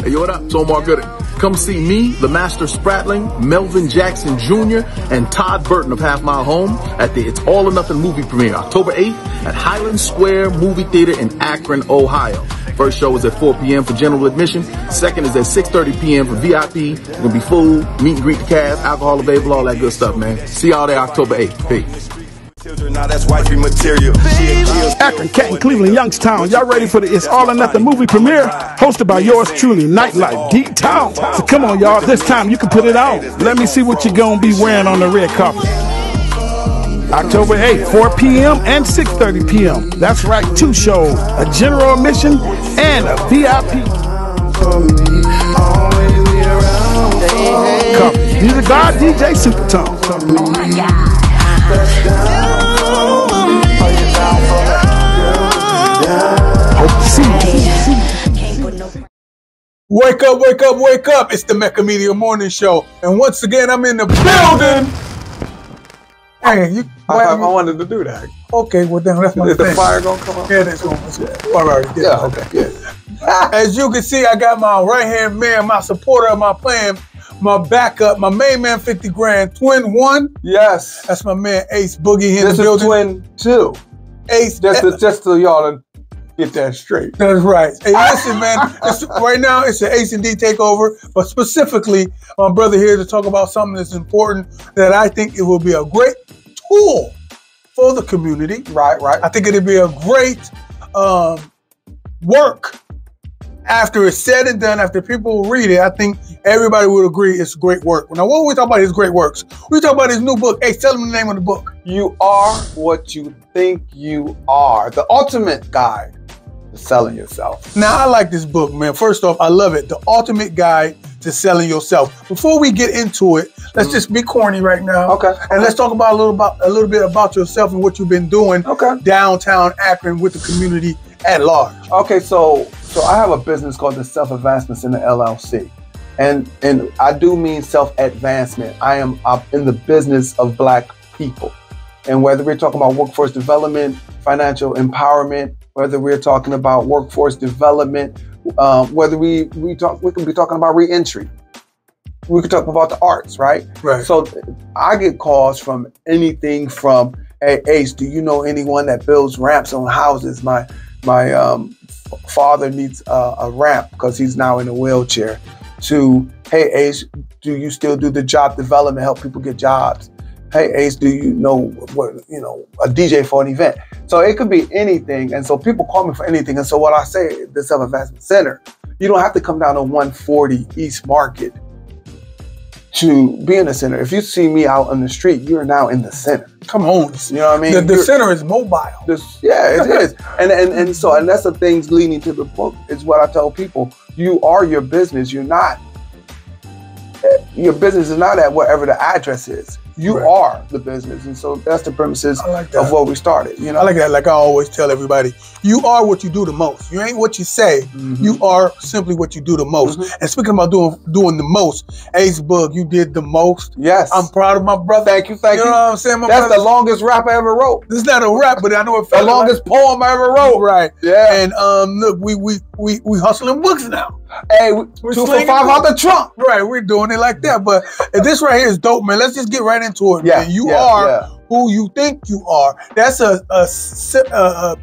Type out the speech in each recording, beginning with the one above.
Hey, yo, what up? It's Omar Gooding. Come see me, the Master Spratling, Melvin Jackson Jr., and Todd Burton of Half Mile Home at the It's All or Nothing movie premiere, October 8th at Highland Square Movie Theater in Akron, Ohio. First show is at 4 p.m. for general admission. Second is at 6:30 p.m. for VIP. There's gonna be food, meet and greet the cast, alcohol available, all that good stuff, man. See y'all there October 8th. Peace. Now that's wifey material. Akron, Canton, Cleveland, Youngstown. Y'all ready for the It's All or Nothing movie premiere? Hosted by yours truly, Nightlife, D-Town. So come on, y'all. This time you can put it on. Let me see what you're going to be wearing on the red carpet. October 8th, 4 p.m. and 6:30 p.m. That's right, 2 shows. A general admission and a VIP. These are God DJ Supertone. Oh my God. Wake up, wake up, wake up. It's the Mecca Media Morning Show. And once again, I'm in the building. Hey, I wanted to do that. Okay, well then that's my thing. Is the fire going to come on? Yeah, that's going to. All right, yeah, okay. Yeah. As you can see, I got my right-hand man, my supporter of my plan, my backup, my main man, 50 grand, Twin 1. Yes. That's my man, Ace Boogie in the building. Twin 2. Ace. Just so y'all get that straight. That's right. Hey, listen, man. Right now, it's an Ace and D takeover, but specifically, my brother here to talk about something that's important that I think it will be a great tool for the community. Right. I think it'll be a great work. After it's said and done, after people read it, I think everybody would agree it's great work. Now, what we talk about his great works? We talk about his new book. Hey, tell them the name of the book. You Are What You Think You Are. The Ultimate Guide to Selling Yourself. Now, I like this book, man. First off, I love it. The Ultimate Guide to Selling Yourself. Before we get into it, let's just be corny right now. Okay. And let's talk about a little bit about yourself and what you've been doing downtown Akron with the community at large. Okay, so I have a business called the Self Advancement Center LLC. And I do mean self-advancement. I'm in the business of Black people. And whether we're talking about workforce development, financial empowerment, whether we're talking about workforce development, whether we can be talking about re-entry. We could talk about the arts, right? Right. So I get calls from anything from, hey, Ace, do you know anyone that builds ramps on houses? My father needs a ramp because he's now in a wheelchair. To, hey, Ace, do you still do the job development, help people get jobs? Hey, Ace, do you know what, a DJ for an event? So it could be anything. And so people call me for anything. And so what I say, the Self Advancement Center, you don't have to come down to 140 East Market to be in the center. If you see me out on the street, you're now in the center. Come on. You know what I mean? The center is mobile. Yeah, it is. And that's the things leading to the book is what I tell people. You are your business. Your business is not at whatever the address is. You are the business. And so that's the premises of what we started. I like that. Like I always tell everybody, you are what you do the most. You ain't what you say. Mm-hmm. You are simply what you do the most. Mm-hmm. And speaking about doing the most, Ace Bug, you did the most. Yes. I'm proud of my brother. Thank you. You know what I'm saying? That's the longest rap I ever wrote. This is not a rap, but I know it felt the longest poem I ever wrote. Right. Yeah. And look, we hustling books now. Hey, we're 2 for $5 out the trunk. Right, we're doing it like that. But this right here is dope, man. Let's just get right into it, man. You are who you think you are. That's a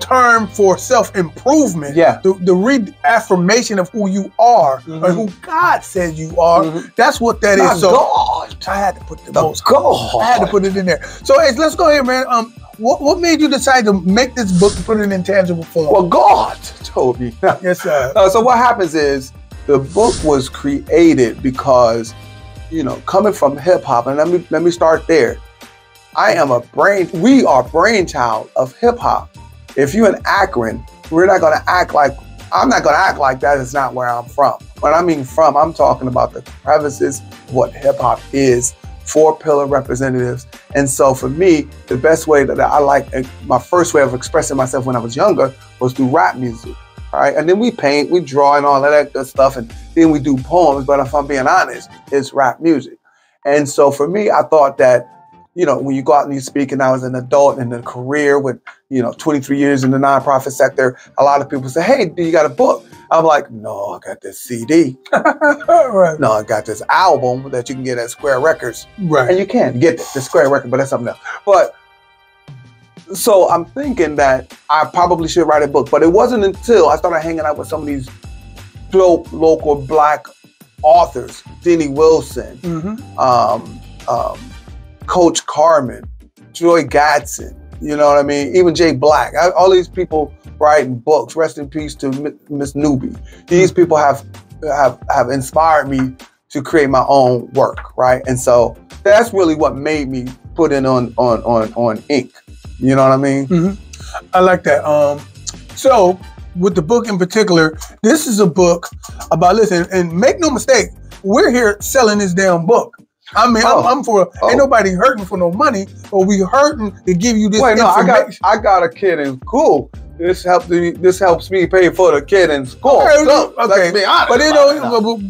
term for self-improvement. Yeah. The reaffirmation of who you are, or who God says you are. That's what that is. So God. I had to put the most. God. I had to put it in there. So hey, let's go ahead, man. What made you decide to make this book and put it in tangible form? Well, God told me. Yes, sir. So what happens is the book was created because, coming from hip hop, and let me start there. We are brainchild of hip hop. If you're in Akron, I'm not gonna act like that is not where I'm from. When I mean from, I'm talking about the crevices of what hip hop is. 4 pillar representatives. And so for me, the best way that I like, my first way of expressing myself when I was younger was through rap music. All right. And then we paint, we draw and all of that good stuff. And then we do poems. But if I'm being honest, it's rap music. And so for me, I thought that, when you go out and you speak, and I was an adult in a career with, 23 years in the nonprofit sector, a lot of people say, hey, do you got a book? I'm like, no, I got this CD. Right. No, I got this album that you can get at Square Records. Right. And you can get the Square Record, but that's something else. But so I'm thinking that I probably should write a book, but it wasn't until I started hanging out with some of these dope local Black authors, Denny Wilson, Coach Carmen, Joy Gatson, you know what I mean? Even Jay Black, all these people writing books. Rest in peace to Miss Newbie. These people have inspired me to create my own work, right? And so that's really what made me put in on ink. You know what I mean? I like that. So with the book in particular, this is a book about, listen, and make no mistake, we're here selling this damn book. I mean, I'm for, ain't nobody hurting for no money, but we hurting to give you this information. I got a kid in school. This helps me pay for the kid in school. Okay, so, let's be honest. But you know,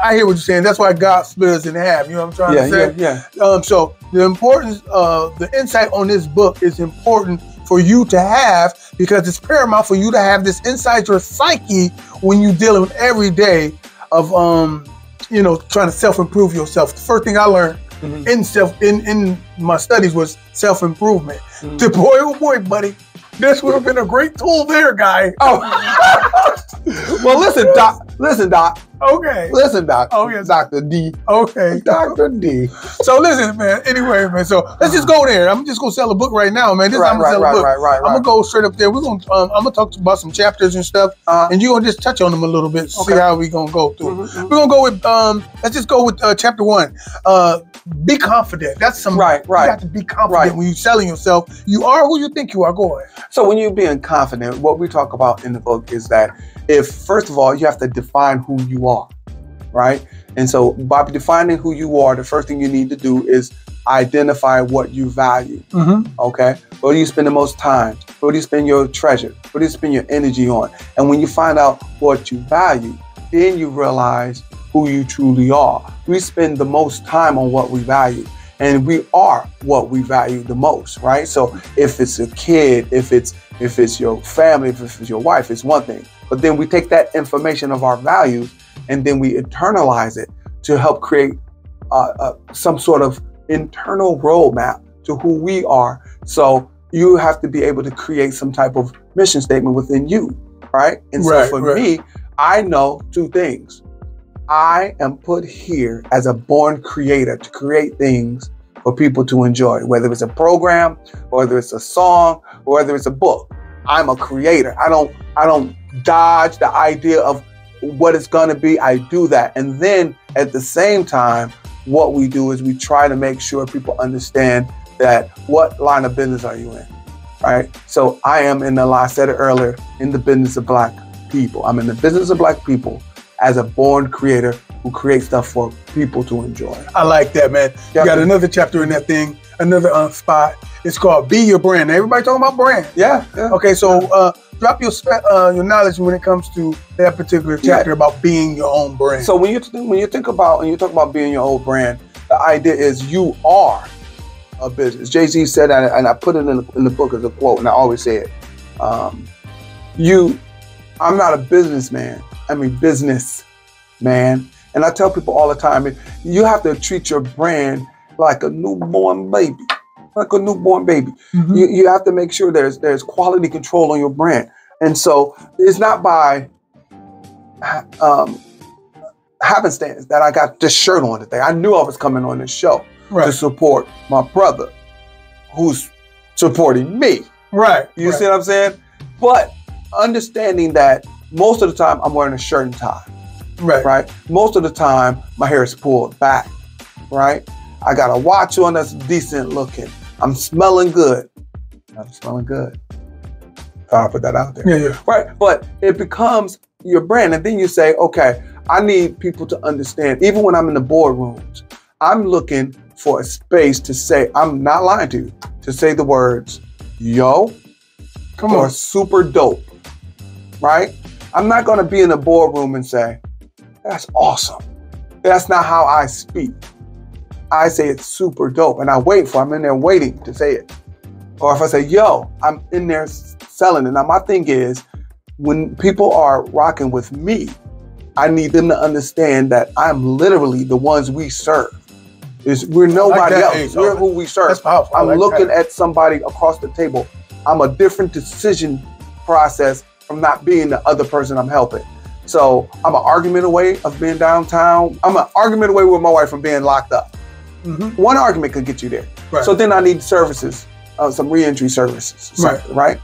I hear what you're saying. That's why God split us in half. You know what I'm trying to say? Yeah. So the importance of the insight on this book is important for you to have, because it's paramount for you to have this inside your psyche when you're dealing with every day of you know, trying to self-improve yourself. The first thing I learned in my studies was self-improvement. The boy, oh boy, buddy, this would have been a great tool there, guy. Well, listen, Doc. Okay. Listen, Doc. Oh, yes. Dr. D. Okay. Dr. D. So listen, man. Anyway, man. So let's just go there. I'm just gonna sell a book right now, man. I'm gonna sell a book. I'm gonna go straight up there. We're gonna. I'm gonna talk about some chapters and stuff, and you're gonna just touch on them a little bit. See how we gonna go through. We're gonna go with. Let's just go with chapter 1. Be confident. That's some. Right. You have to be confident when you're selling yourself. You are who you think you are. Go ahead. So when you're being confident, what we talk about in the book is that first of all, you have to define who you are, right? And so by defining who you are, the first thing you need to do is identify what you value, okay? What do you spend the most time? What do you spend your treasure? What do you spend your energy on? And when you find out what you value, then you realize who you truly are. We spend the most time on what we value, and we are what we value the most, right? So if it's a kid, if it's your family, if it's your wife, it's one thing. But then we take that information of our values and then we internalize it to help create some sort of internal roadmap to who we are. So you have to be able to create some type of mission statement within you, right? And so for me, I know 2 things. I am put here as a born creator to create things for people to enjoy, whether it's a program, whether it's a song, or whether it's a book. I'm a creator. I don't dodge the idea of what it's gonna be. I do that. And then at the same time, what we do is we try to make sure people understand that what line of business are you in, right? So I am I said it earlier, in the business of Black people. I'm in the business of Black people as a born creator who creates stuff for people to enjoy. I like that, man. You got another chapter in that thing, another spot. It's called Be Your Brand. Now, everybody talking about brand. Yeah. Okay, so drop your knowledge when it comes to that particular chapter about being your own brand. So when you talk about being your own brand, the idea is you are a business. Jay-Z said that, and I put it in the book as a quote, and I always say it. I'm not a businessman. I'm a business man. And I tell people all the time, you have to treat your brand like a newborn baby. Like a newborn baby. You have to make sure there's quality control on your brand. And so it's not by happenstance that I got this shirt on today. I knew I was coming on this show to support my brother who's supporting me. Right. You see what I'm saying? But understanding that most of the time I'm wearing a shirt and tie. Right. Most of the time my hair is pulled back. Right. I got a watch on that's decent looking. I'm smelling good. Thought I'd put that out there. Yeah. Right. But it becomes your brand. And then you say, okay, I need people to understand, even when I'm in the boardrooms, I'm looking for a space to say, I'm not lying to you, to say the words, yo, come on, super dope. Right? I'm not going to be in a boardroom and say, that's awesome. That's not how I speak. I say it's super dope, and I'm in there waiting to say it. Or if I say, yo, I'm in there selling it. Now my thing is, when people are rocking with me, I need them to understand that I'm literally the ones we serve. We're nobody else. We're who we serve. That's powerful. I'm looking at somebody across the table. I'm a different decision process from not being the other person I'm helping. So I'm an argument away of being downtown. I'm an argument away with my wife from being locked up. One argument could get you there. Right. So then I need services, some reentry services, right?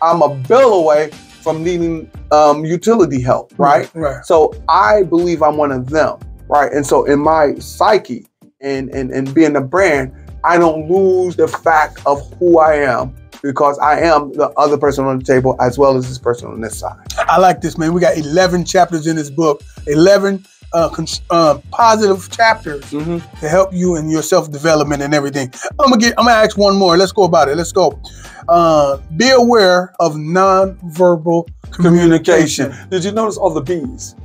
I'm a bill away from needing utility help, right? Right. So I believe I'm one of them, right? And so in my psyche and being a brand, I don't lose the fact of who I am, because I am the other person on the table as well as this person on this side. I like this, man. We got 11 chapters in this book, 11 positive chapters to help you in your self-development and everything. I'm gonna ask one more. Let's go about it. Let's go. Be aware of non-verbal communication. Did you notice all the B's?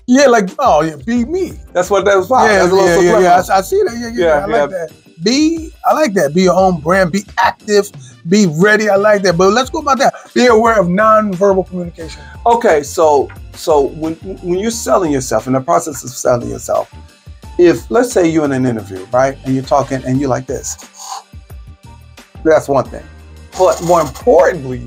Yeah, like, oh yeah, be me. That's what that was about. Yeah, yeah. I see that. Yeah. I like that. I like that. Be your own brand. Be active. Be ready. I like that. But let's go about that. Be aware of non-verbal communication. Okay, so when you're selling yourself, in the process of selling yourself, if let's say you're in an interview, right, and you're talking and you're like this, that's one thing. But more importantly,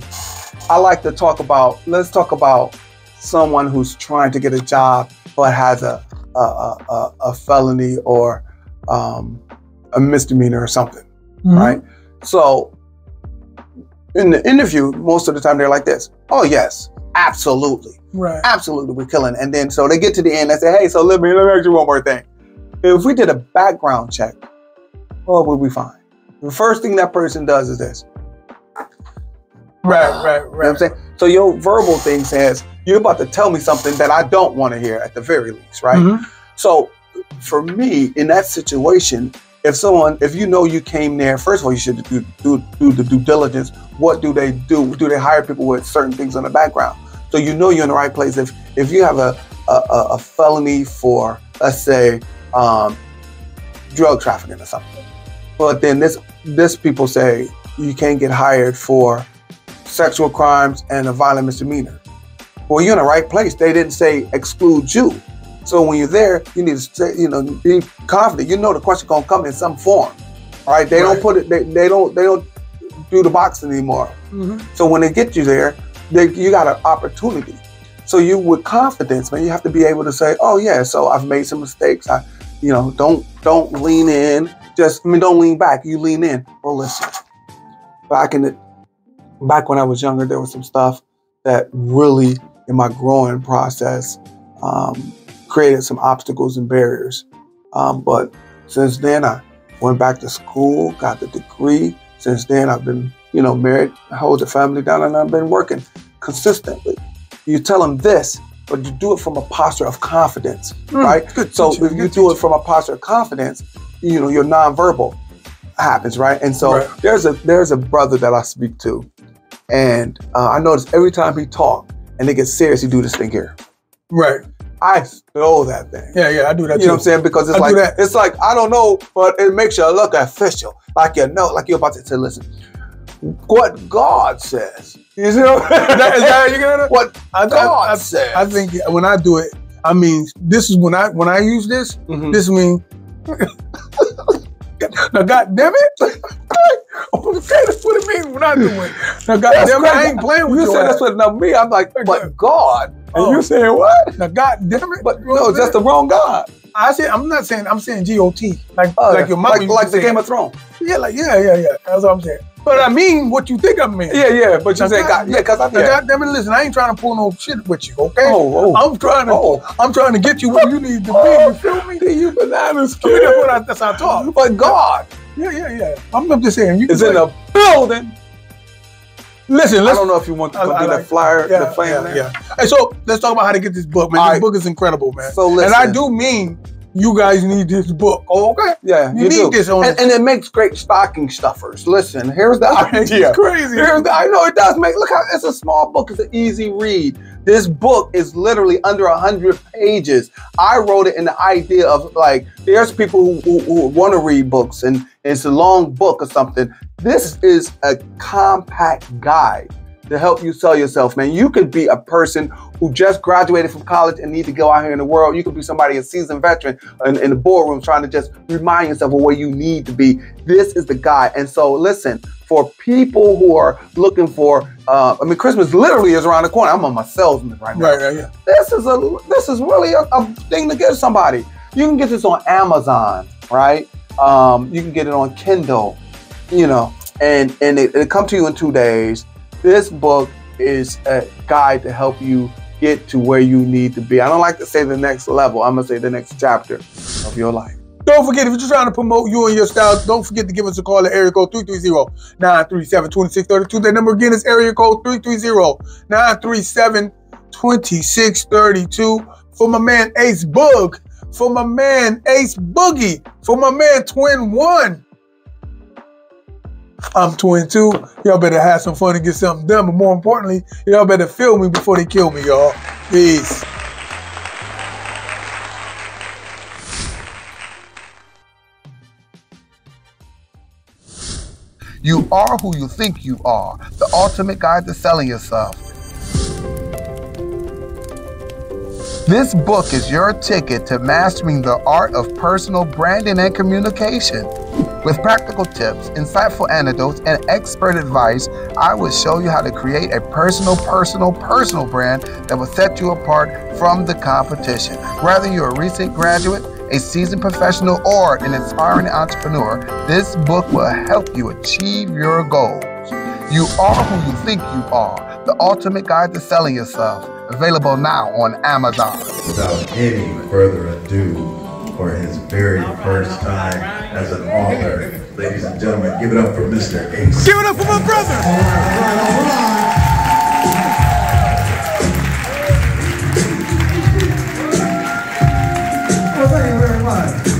I like to talk about. Let's talk about someone who's trying to get a job but has a felony or a misdemeanor or something, right? So in the interview, most of the time they're like this. Oh yes, absolutely, right, absolutely, we're killing. And then so they get to the end and say, hey, so let me ask you one more thing. If we did a background check, what would we find? The first thing that person does is this. Right. You know what I'm saying? So your verbal thing says, you're about to tell me something that I don't want to hear at the very least, right? So for me, in that situation, if you know you came there, first of all, you should do the due diligence. What do they do? Do they hire people with certain things on the background? So you know you're in the right place. If you have a felony for, let's say, drug trafficking or something, but then this people say you can't get hired for sexual crimes and a violent misdemeanor. Well, you're in the right place. They didn't say exclude you. So when you're there, you need to stay, be confident. You know the question gonna come in some form, right? They don't put it. They don't do the box anymore. So when they get you there, you got an opportunity. So you, with confidence, man, you have to be able to say, oh yeah, so I've made some mistakes. Don't lean in. Don't lean back. You lean in. Well, listen. Back when I was younger, there was some stuff that really, in my growing process, created some obstacles and barriers. But since then, I went back to school, got the degree. Since then, I've been, married, I hold the family down, and I've been working consistently. You tell them this, but you do it from a posture of confidence, right? So if you do it from a posture of confidence, your nonverbal happens, right? And so there's a brother that I speak to, and I notice every time he talks and they get serious, he do this thing here. Right. I stole that thing. Yeah, I do that too. You know what I'm saying? Because it's like, I don't know, but it makes you look official. Like you're about to say, listen, what God says. You know? Is that how you get it? What God says. I think when I do it, this is when I use this, this means, now God damn it. Okay, that's what it means when I do it. Now God damn it, I ain't playing with you. You said that's what, now me, I'm like, but God. And you saying what? Now God damn it. But no, that's the wrong God. I'm saying G-O-T. Like your mama. Like the Game of Thrones. Yeah, that's what I'm saying. But I mean what you think I mean. Yeah, but you say God. Yeah, because God damn it, listen, I ain't trying to pull no shit with you, okay? Oh. I'm trying to get you where you need to be, you feel me? You bananas, kid. That's how I talk. But God. Yeah. I'm just saying. It's in the building. Listen, I don't know if you want to do the flyer, the flame there. Yeah. Hey, so let's talk about how to get this book, man. This book is incredible, man. So listen. And I do mean you guys need this book. Oh, okay? Yeah, you need this on and it makes great stocking stuffers. Listen, here's the idea. It's crazy. I know it does look how it's a small book. It's an easy read. This book is literally under 100 pages. I wrote it in the idea of there's people who want to read books and it's a long book or something. This is a compact guide to help you sell yourself, man. You could be a person who just graduated from college and need to go out here in the world. You could be somebody, a seasoned veteran in the boardroom trying to just remind yourself of where you need to be. This is the guy. And so listen, for people who are looking for, Christmas literally is around the corner. I'm on my salesman right now. Right, yeah. This is really a thing to give somebody. You can get this on Amazon, right? You can get it on Kindle, and it come to you in 2 days. This book is a guide to help you get to where you need to be. I don't like to say the next level. I'm gonna say the next chapter of your life. Don't forget, if you're trying to promote you and your style, don't forget to give us a call at area code 330-937-2632. That number again is area code 330-937-2632. For my man Ace Boog, for my man Ace Boogie, for my man Twin One. I'm Twin Two. Y'all better have some fun and get something done. But more importantly, y'all better feel me before they kill me, y'all. Peace. You are who you think you are. The ultimate guide to selling yourself. This book is your ticket to mastering the art of personal branding and communication. With practical tips, insightful anecdotes, and expert advice, I will show you how to create a personal brand that will set you apart from the competition. Whether you're a recent graduate, a seasoned professional, or an inspiring entrepreneur, this book will help you achieve your goals. You are who you think you are. The ultimate guide to selling yourself. Available now on Amazon. Without any further ado, for his very first time as an author, ladies and gentlemen, give it up for Mr. Ace. Give it up for my brother. All right. Well, thank you very much.